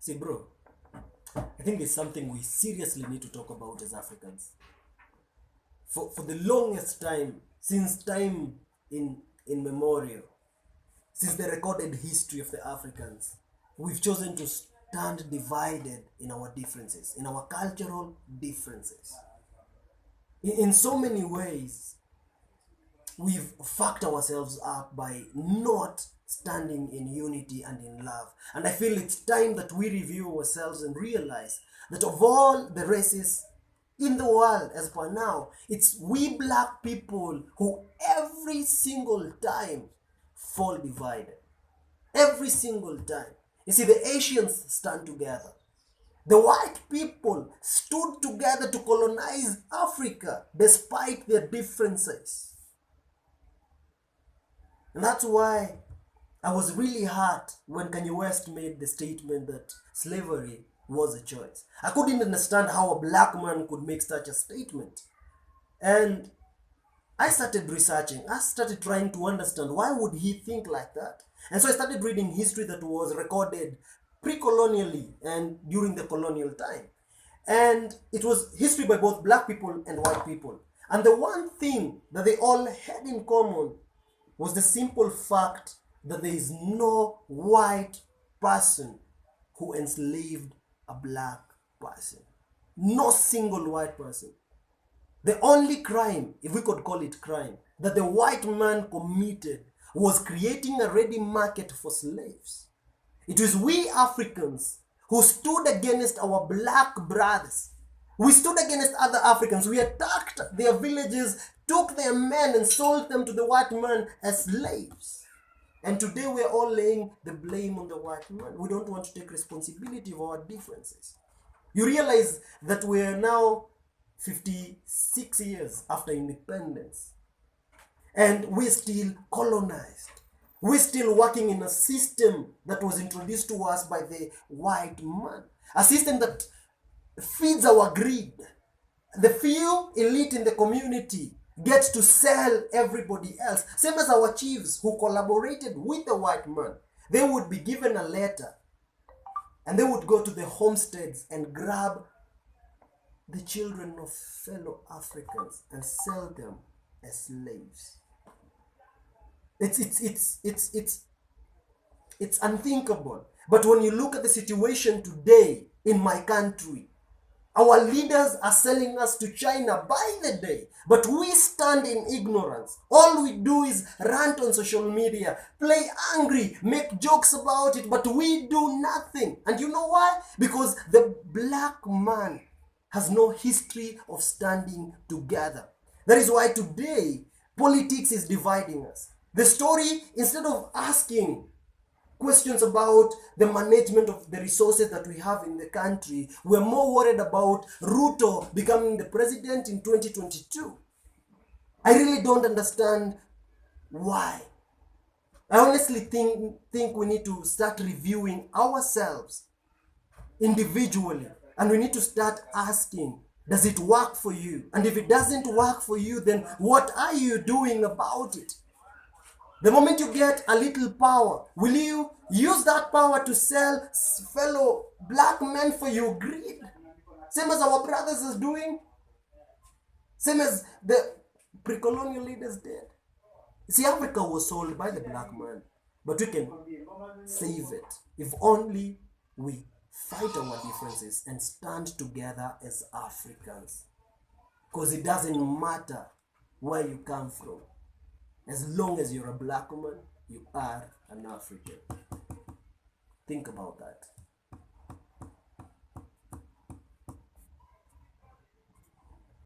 See, bro, I think it's something we seriously need to talk about as Africans. For the longest time, since time in memorial, since the recorded history of the Africans, we've chosen to stand divided in our differences, in our cultural differences. In so many ways, we've fucked ourselves up by not standing in unity and in love. And I feel it's time that we review ourselves and realize that of all the races in the world as per now, it's we black people who every single time fall divided. Every single time. You see, the Asians stand together. The white people stood together to colonize Africa despite their differences. And that's why I was really hurt when Kanye West made the statement that slavery was a choice. I couldn't understand how a black man could make such a statement. And I started researching. I started trying to understand why would he think like that. And so I started reading history that was recorded pre-colonially and during the colonial time. And it was history by both black people and white people. And the one thing that they all had in common was the simple fact that there is no white person who enslaved a black person. No single white person. The only crime, if we could call it crime, that the white man committed was creating a ready market for slaves. It was we Africans who stood against our black brothers. We stood against other Africans. We attacked their villages, took their men and sold them to the white man as slaves. And today we're all laying the blame on the white man. We don't want to take responsibility of our differences. You realize that we're now 56 years after independence. And we're still colonized. We're still working in a system that was introduced to us by the white man. A system that feeds our greed. The few elite in the community get to sell everybody else. Same as our chiefs who collaborated with the white man. They would be given a letter and they would go to the homesteads and grab the children of fellow Africans and sell them as slaves. It's unthinkable. But when you look at the situation today in my country, our leaders are selling us to China by the day, but we stand in ignorance. All we do is rant on social media, play angry, make jokes about it, but we do nothing. And you know why? Because the black man has no history of standing together. That is why today politics is dividing us. The story, instead of asking questions about the management of the resources that we have in the country, we're more worried about Ruto becoming the president in 2022. I really don't understand why. I honestly think we need to start reviewing ourselves individually, and we need to start asking, does it work for you? And if it doesn't work for you, then what are you doing about it? The moment you get a little power, will you use that power to sell fellow black men for your greed? Same as our brothers are doing? Same as the pre-colonial leaders did? See, Africa was sold by the black man, but we can save it if only we fight our differences and stand together as Africans. Because it doesn't matter where you come from. As long as you're a black woman, you are an African. Think about that.